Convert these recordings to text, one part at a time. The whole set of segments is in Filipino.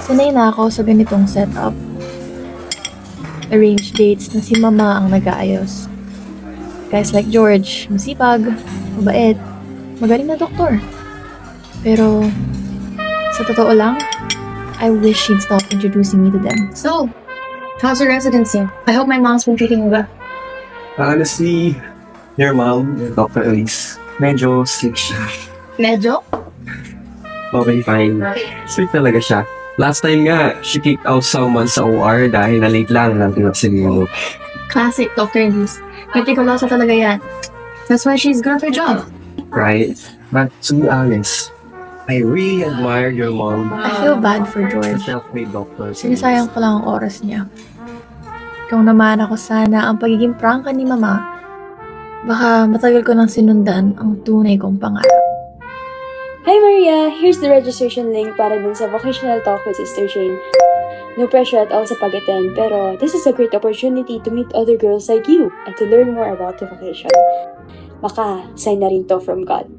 Sanay na ako sa ganitong setup. Arrange dates na si mama ang nag-aayos. Guys like George, masipag, mabait, magaling na doktor. Pero, sa totoo lang, I wish she'd stop introducing me to them. So, how's your residency? I hope my mom's been treating you well. Honestly, your mom, Dr. Elise, medyo sick siya. Medyo? Okay, fine. Sweet talaga siya. Last time nga, she kicked out someone sa OR dahil na-late lang ng pinagsiguro. Classic, Dr. Elise. Meticulosa talaga yan. That's why she's good at her job. Right? But to be honest, I really admire your mom. I feel bad for A George. self-made doctor. Sinasayang ko lang ang oras niya. Kung naman ako sana ang pagiging prangka ni mama, baka matagal ko nang sinundan ang tunay kong pangarap. Hi Maria! Here's the registration link para dun sa vocational talk with Sister Shane. No pressure at all sa pag-attend, pero this is a great opportunity to meet other girls like you and to learn more about the vocation. Baka, sign na rin to from God.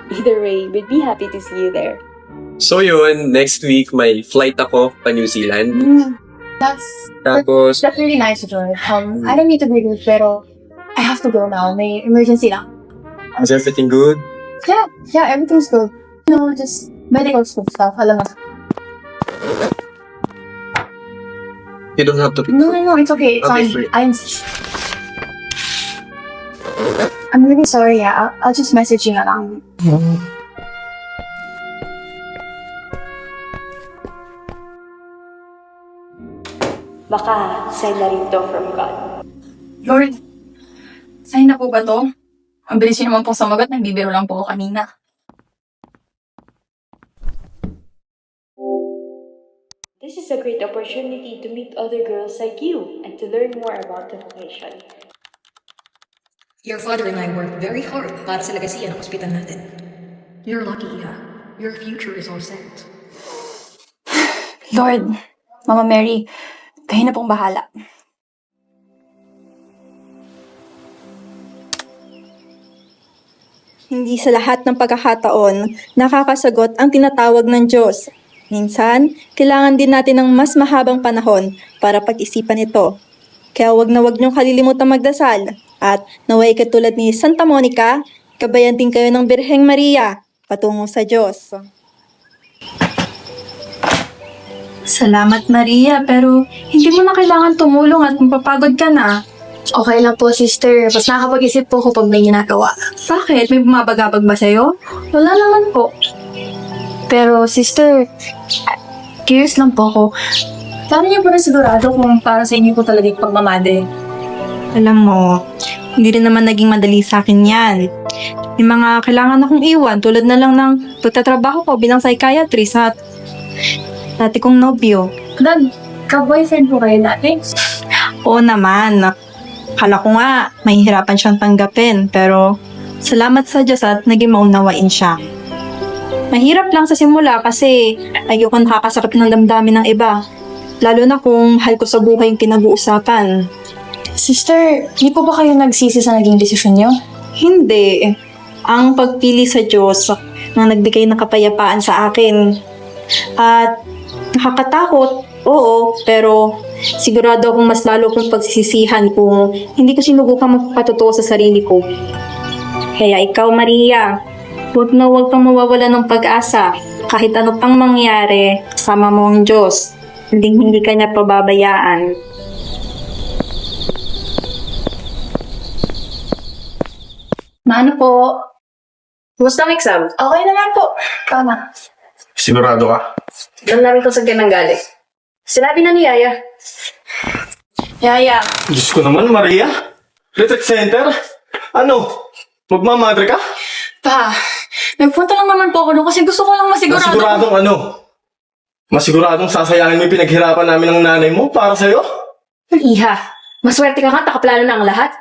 Either way, we'd be happy to see you there. So yun, next week may flight ako pa New Zealand. Tapos, That's really nice, George. I don't need to be good, pero I have to go now. May emergency lang. is everything good? Yeah, everything's good. No, just medical school stuff. Alam mo. You don't have to No, it's okay. It's Okay, fine. great. I'm really sorry. Yeah, I'll just message you na lang. Baka, sign na rin to from God. Lord, sign na po ba to? Ang bilis niyo naman pong sumagot, nagbibiro lang po ako kanina. This is a great opportunity to meet other girls like you and to learn more about the vocation. Your father and I worked very hard para sa legacy ng ospital natin. You're lucky, Iha. Your future is all set. Lord, Mama Mary, kayo na pong bahala. Hindi sa lahat ng pagkakataon, nakakasagot ang tinatawag ng Diyos. Minsan, kailangan din natin ng mas mahabang panahon para pag-isipan ito. Kaya wag na wag niyong kalilimutang magdasal. At naway katulad ni Santa Monica, kabayan din kayo ng Birheng Maria, patungo sa Diyos. Salamat Maria, pero hindi mo na kailangan tumulong at mapapagod ka na. Okay lang po, sister. Mas nakakapag-isip po ko pag may ginagawa. Bakit? May bumabagabag ba sa'yo? Wala naman po. Pero, sister, curious lang po ako. Paano niyo po na sigurado kung para sa inyo po talaga yung pagmamadre? Alam mo, hindi rin naman naging madali sa akin yan. May mga kailangan akong iwan tulad na lang ng pagtatrabaho ko bilang psychiatrist at dati kong nobyo. Dad, ka-boyfriend po kayo dati? Oo naman. Kala ko nga, mahihirapan siyang tanggapin. Pero, salamat sa Diyos at naging maunawain siya. Mahirap lang sa simula kasi ayoko nakakasakit ng damdamin ng iba. Lalo na kung mahal ko sa buhay yung pinag-uusapan. Sister, di po ba kayo nagsisi sa naging desisyon niyo? Hindi. Ang pagpili sa Diyos na nagbigay ng kapayapaan sa akin. At nakakatakot, oo, pero sigurado akong mas lalo kong pagsisisihan kung hindi ko sinubukang magpatotoo sa sarili ko. Kaya ikaw, Maria, huwag na huwag kang mawawala ng pag-asa. Kahit ano pang mangyari, kasama mo ang Diyos. Hindi ka niya pababayaan. Ano po? Kumusta ang exam? Okay naman po. Tama. Sigurado ka? Alam namin kung saan ka nang galing. Sinabi na ni Yaya. Yaya. Diyos ko naman, Maria. Retreat center? Ano? Magmamadre ka? Pa, nagpunta lang naman po ako doon kasi gusto ko lang masigurado. Masiguradong ano? Masiguradong sasayangin mo yung pinaghirapan namin ng nanay mo para sa'yo? Iha, maswerte ka nga, nakaplano na ang lahat.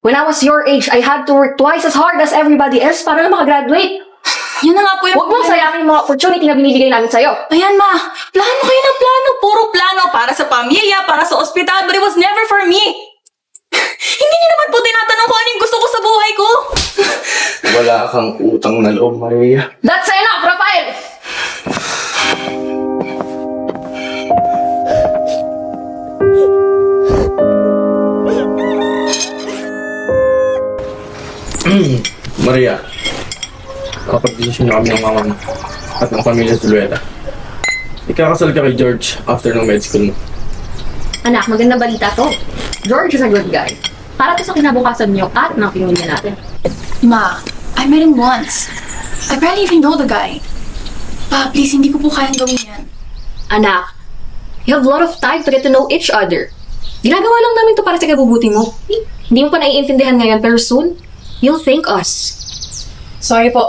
When I was your age, I had to work twice as hard as everybody else para lang makagraduate. Yan na nga po yung... Huwag mong sayangin yung mga opportunity na binibigay namin sa'yo. Ayan ma, plano kayo ng plano. Puro plano para sa pamilya, para sa ospital, but it was never for me. Hindi niyo naman po tinatanong kung ano yung gusto ko sa buhay ko. Wala kang utang na loob, Maria. That's enough, Rafael! nakapag-desisyon na kami ng mama mo at ng pamilya Zulueta. Ikakasal ka kay George after ng med school mo. Anak, maganda balita to. George is a good guy. Para to sa kinabukasan niyo at ng pamilya natin. Ma, I met him once. I barely even know the guy. Pa, please, hindi ko po kayang gawin yan. Anak, you have a lot of time to get to know each other. Ginagawa lang namin to para sa kabubuti mo. Hindi mo pa naiintindihan ngayon, pero soon, you'll thank us. Sorry po.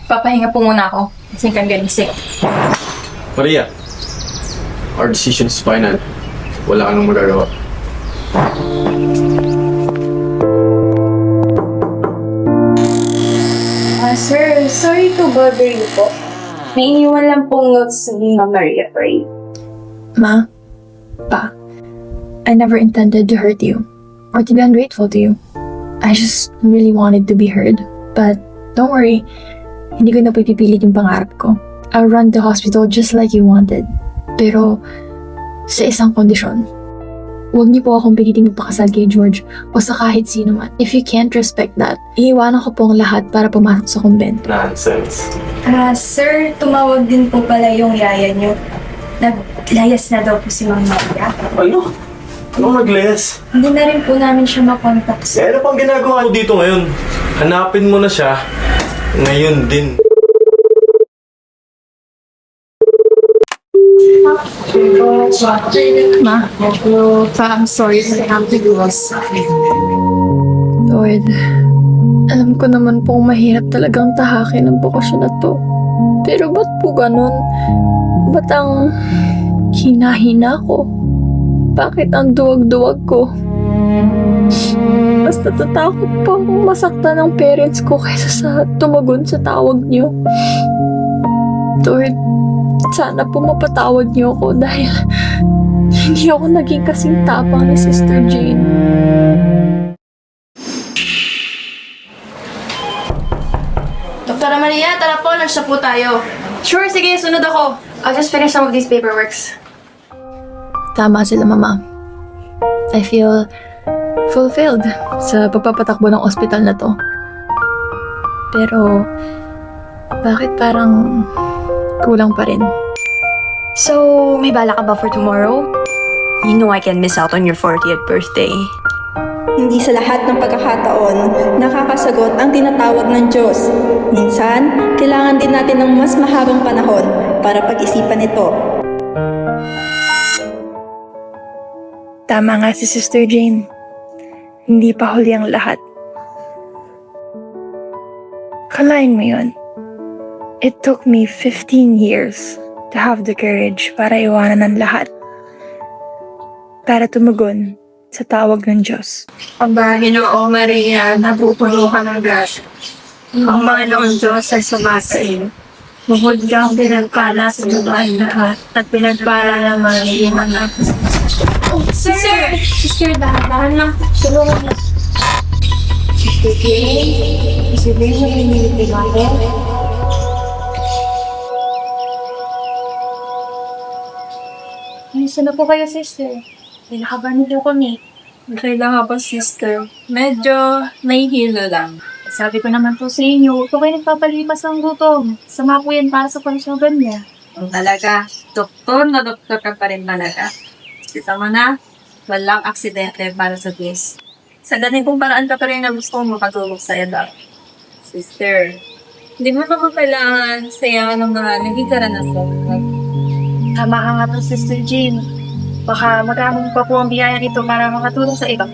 Papahinga po muna ako. I think I'm getting sick. Maria, our decision is final. Wala ka nang magagawa. Sir, sorry to bother you po. May iniwan lang pong notes ni Ma'am Maria for you. Ma, Pa, I never intended to hurt you or to be ungrateful to you. I just really wanted to be heard. But don't worry, hindi ko na po ipipilit yung pangarap ko. I'll run the hospital just like you wanted. Pero sa isang kondisyon. Huwag niyo po akong piliting magpakasal kay George o sa kahit sino man. If you can't respect that, iiwanan ko po ang lahat para pumasok sa kumbento. Nonsense. Sir, tumawag din po pala yung yaya niyo. Naglayas na daw po si Ma'am Maria. Ano? Anong naglayas? Hindi na rin po namin siya makontak. Eh, ano pang ginagawa mo dito ngayon? Hanapin mo na siya ngayon din. Ma, Pa, I'm sorry. I have to do this. Lord, alam ko naman pong mahirap talagang tahakin ang bakasyon na to. Pero ba't po ganun? Ba't ang hina-hina ko? Bakit ang duwag-duwag ko? Mas natatakot pa akong masaktan ng parents ko kaysa sa tumagon sa tawag niyo. Lord, sana po mapatawad niyo ako dahil hindi ako naging kasing tapang ni Sister Jane. Doktora Maria, tara po. Lunch na po tayo. Sure, sige. Sunod ako. I'll just finish some of these paperworks. Tama sila, Mama. I feel fulfilled sa pagpapatakbo ng ospital na to. Pero, bakit parang kulang pa rin? So, may bala ka ba for tomorrow? You know I can miss out on your 40th birthday. Hindi sa lahat ng pagkakataon, nakakasagot ang tinatawag ng Diyos. Minsan, kailangan din natin ng mas mahabang panahon para pag-isipan ito. Tama nga si Sister Jane. Hindi pa huli ang lahat. Kalain mo yun. It took me 15 years to have the courage para iwanan ang lahat. Para tumugon sa tawag ng Diyos. Aba, Ginoo Maria, napupuno ka ng grasya. Ang Panginoon Diyos ay sumasain. Bukod kang pinagpala sa babae lahat at pinagpala ng mga iman natin. Sir! Sister, dahan lang. Tulungan niya. Sister Jane? Sister Jane, may pinilitin ako. Ayusin na po kayo, sister. Pinakabahan niyo kami. Okay lang ako, sister. Medyo nahihilo lang. Sabi ko naman po sa inyo, huwag po kayo nagpapalipas ng gutom. Sama po yan para sa pangsyugan niya. Talaga, doktor na doktor ka pa rin talaga. Kita mo na, walang aksidente para sa bis. Sa ganitong paraan ka pa rin na gusto mo makatulog sa edad. Sister, hindi mo naman kailangan sayangan ng mga naging karanasan. Tama ka nga po, Sister Jean. Baka magkamang pa po ang biyaya nito para makatulong sa iba.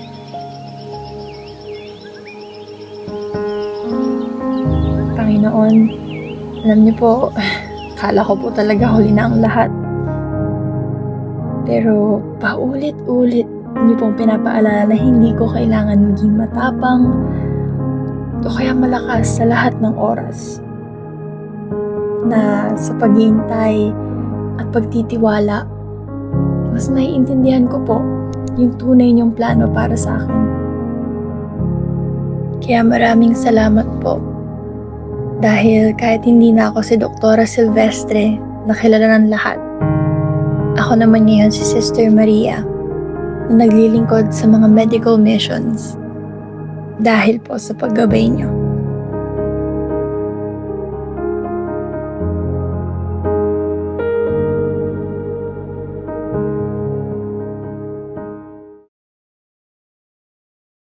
Panginoon, alam niyo po, kala ko po talaga huli na ang lahat. Pero paulit-ulit niyo pong pinapaalala na hindi ko kailangan maging matapang o kaya malakas sa lahat ng oras. Na sa paghihintay at pagtitiwala, mas naiintindihan ko po yung tunay niyong plano para sa akin. Kaya maraming salamat po. Dahil kahit hindi na ako si Doktora Silvestre na kilala ng lahat, ako naman ngayon si Sister Maria na naglilingkod sa mga medical missions dahil po sa paggabay niyo.